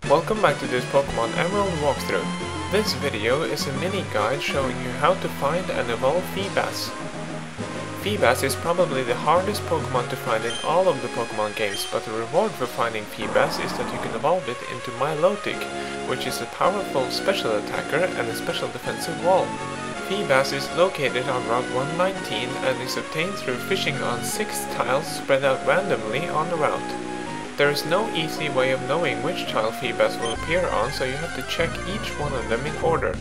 Welcome back to this Pokemon Emerald walkthrough. This video is a mini guide showing you how to find and evolve Feebas. Feebas is probably the hardest Pokemon to find in all of the Pokemon games, but the reward for finding Feebas is that you can evolve it into Milotic, which is a powerful special attacker and a special defensive wall. Feebas is located on Route 119 and is obtained through fishing on 6 tiles spread out randomly on the route. There is no easy way of knowing which tile Feebas will appear on, so you have to check each one of them in order.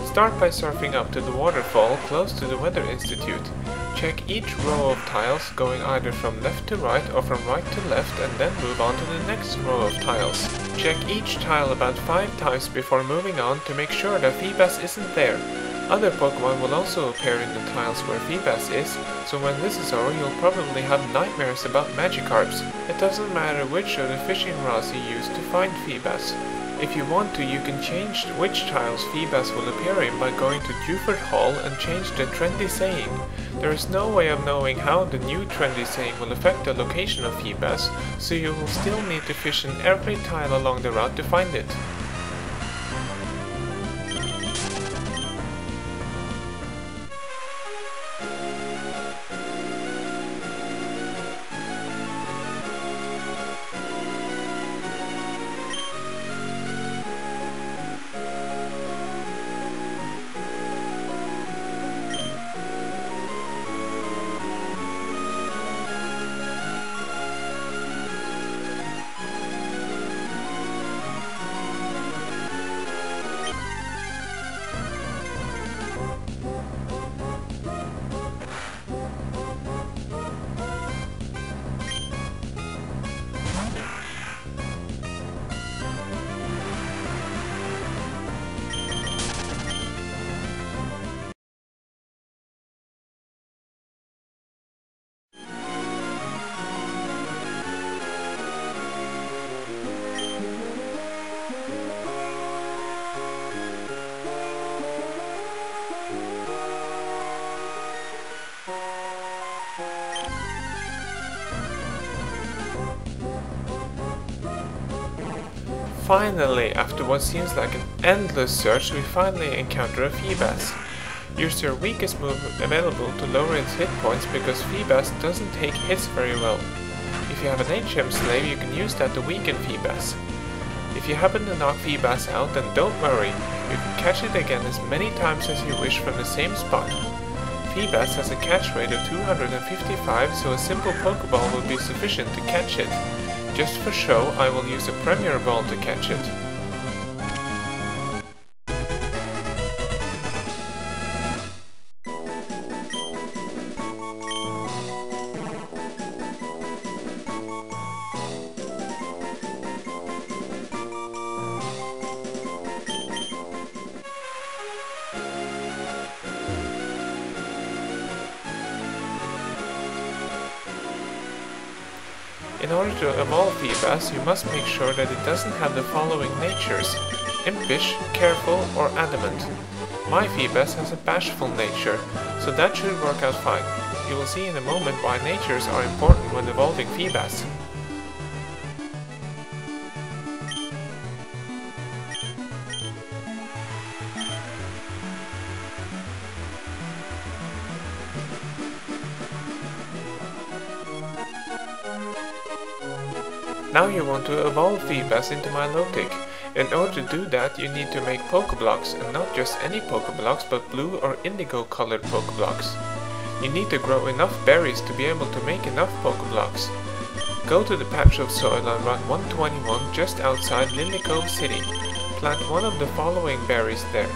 Start by surfing up to the waterfall close to the Weather Institute. Check each row of tiles going either from left to right or from right to left, and then move on to the next row of tiles. Check each tile about 5 times before moving on to make sure that Feebas isn't there. Other Pokemon will also appear in the tiles where Feebas is, so when this is over you'll probably have nightmares about Magikarps. It doesn't matter which of the fishing rods you use to find Feebas. If you want to, you can change which tiles Feebas will appear in by going to Juford Hall and change the trendy saying. There is no way of knowing how the new trendy saying will affect the location of Feebas, so you will still need to fish in every tile along the route to find it. Finally, after what seems like an endless search, we finally encounter a Feebas. Use your weakest move available to lower its hit points because Feebas doesn't take hits very well. If you have an HM slave, you can use that to weaken Feebas. If you happen to knock Feebas out, then don't worry, you can catch it again as many times as you wish from the same spot. Feebas has a catch rate of 255, so a simple Pokeball will be sufficient to catch it. Just for show, I will use a Premier Ball to catch it. In order to evolve Feebas, you must make sure that it doesn't have the following natures: impish, careful, or adamant. My Feebas has a bashful nature, so that should work out fine. You will see in a moment why natures are important when evolving Feebas. Now you want to evolve Feebas into Milotic. In order to do that, you need to make Pokéblocks, and not just any Pokéblocks, but blue or indigo colored Pokéblocks. You need to grow enough berries to be able to make enough Pokéblocks. Go to the patch of soil on Route 121 just outside Lily Cove City. Plant one of the following berries there: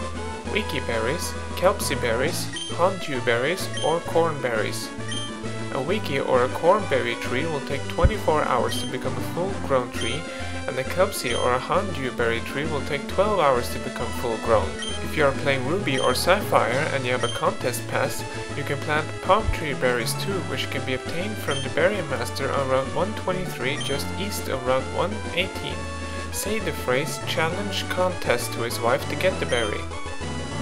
Wiki berries, Kelpsie berries, Hondew berries, or corn berries. A wiki or a cornberry tree will take 24 hours to become a full-grown tree, and a kelpsie or a honeydew tree will take 12 hours to become full-grown. If you are playing Ruby or Sapphire and you have a contest pass, you can plant palm tree berries too, which can be obtained from the Berry Master on Route 123 just east of Route 118. Say the phrase "challenge contest" to his wife to get the berry.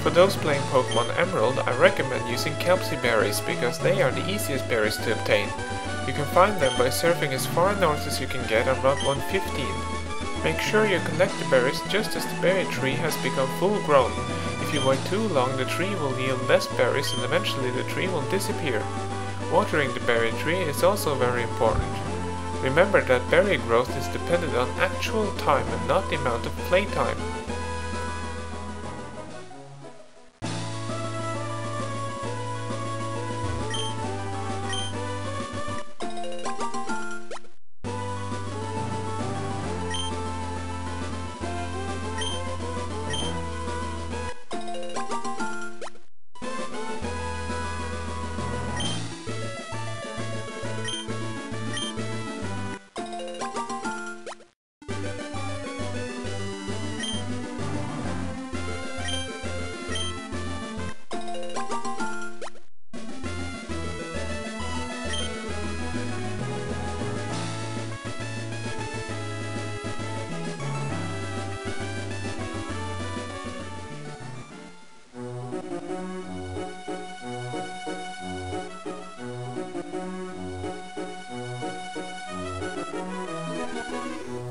For those playing Pokemon Emerald, I recommend using kelpsie berries because they are the easiest berries to obtain. You can find them by surfing as far north as you can get on Route 115. Make sure you collect the berries just as the berry tree has become full grown. If you wait too long, the tree will yield less berries and eventually the tree will disappear. Watering the berry tree is also very important. Remember that berry growth is dependent on actual time and not the amount of playtime.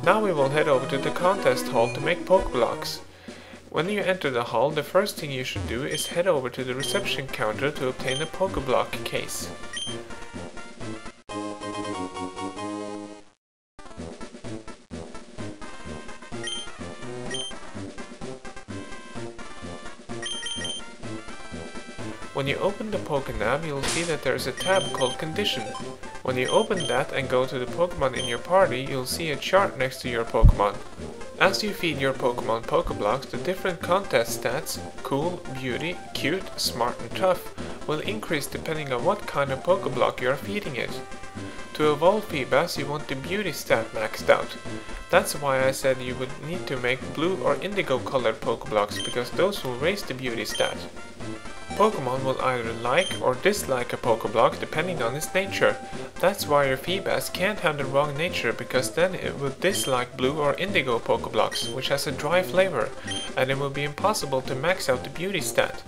Now we will head over to the contest hall to make Pokéblocks. When you enter the hall, the first thing you should do is head over to the reception counter to obtain a Pokéblock Case. When you open the Pokénav, you'll see that there is a tab called Condition. When you open that and go to the Pokémon in your party, you'll see a chart next to your Pokémon. As you feed your Pokémon Pokéblocks, the different contest stats, cool, beauty, cute, smart and tough, will increase depending on what kind of Pokéblock you are feeding it. To evolve Feebas, you want the beauty stat maxed out. That's why I said you would need to make blue or indigo colored Pokéblocks, because those will raise the beauty stat. Pokemon will either like or dislike a Pokéblock depending on its nature. That's why your Feebas can't have the wrong nature, because then it would dislike blue or indigo Pokéblocks, which has a dry flavor, and it will be impossible to max out the beauty stat.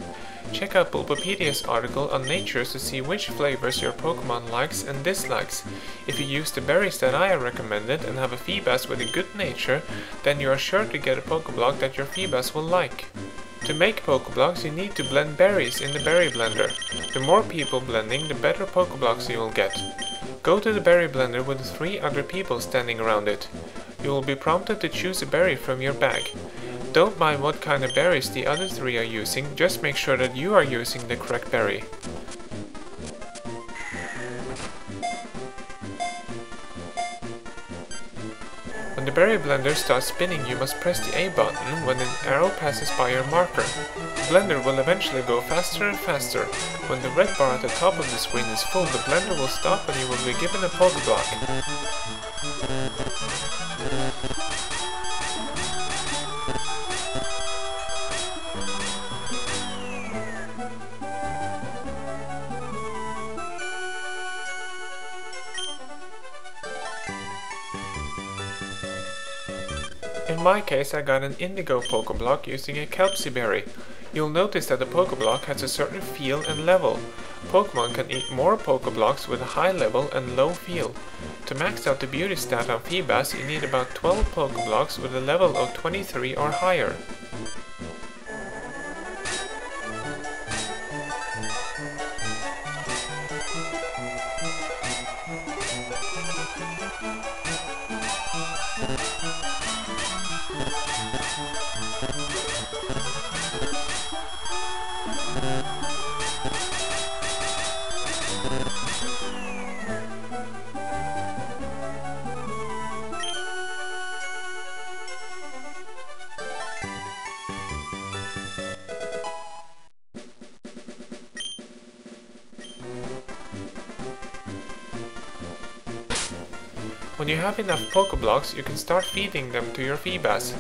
Check out Bulbapedia's article on natures to see which flavors your Pokemon likes and dislikes. If you use the berries that I recommended and have a Feebas with a good nature, then you are sure to get a Pokéblock that your Feebas will like. To make Pokéblocks, you need to blend berries in the berry blender. The more people blending, the better Pokéblocks you will get. Go to the berry blender with 3 other people standing around it. You will be prompted to choose a berry from your bag. Don't mind what kind of berries the other 3 are using, just make sure that you are using the correct berry. When the berry blender starts spinning, you must press the A button when an arrow passes by your marker. The blender will eventually go faster and faster. When the red bar at the top of the screen is full, the blender will stop and you will be given a Pokéblock. In my case, I got an indigo Pokéblock using a kelpsie berry. You'll notice that the Pokéblock has a certain feel and level. Pokemon can eat more Pokéblocks with a high level and low feel. To max out the beauty stat on Feebas, you need about 12 Pokéblocks with a level of 23 or higher. When you have enough Pokéblocks, you can start feeding them to your Feebas.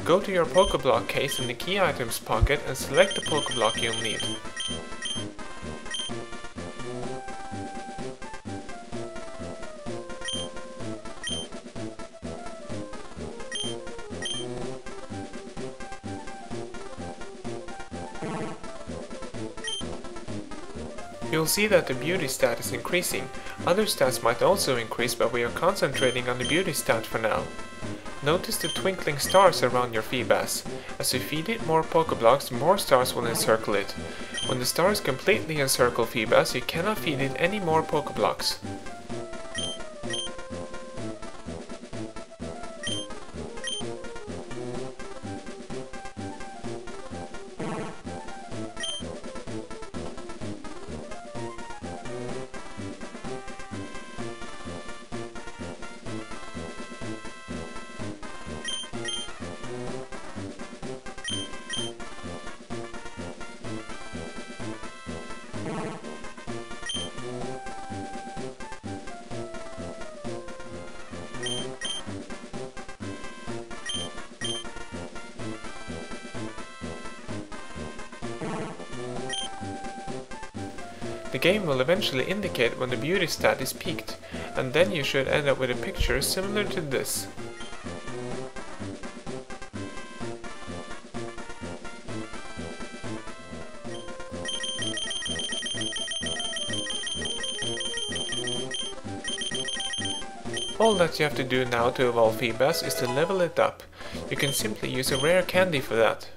Go to your Pokéblock case in the key items pocket and select the Pokéblock you'll need. You'll see that the beauty stat is increasing. Other stats might also increase, but we are concentrating on the beauty stat for now. Notice the twinkling stars around your Feebas. As you feed it more Pokéblocks, more stars will encircle it. When the stars completely encircle Feebas, you cannot feed it any more Pokéblocks. The game will eventually indicate when the beauty stat is peaked, and then you should end up with a picture similar to this. All that you have to do now to evolve Feebas is to level it up. You can simply use a rare candy for that.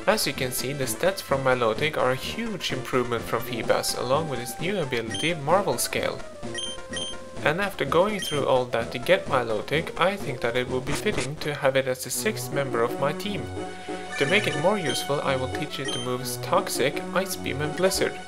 As you can see, the stats from Milotic are a huge improvement from Feebas, along with its new ability, Marvel Scale. And after going through all that to get Milotic, I think that it would be fitting to have it as the 6th member of my team. To make it more useful, I will teach it the moves Toxic, Ice Beam and Blizzard.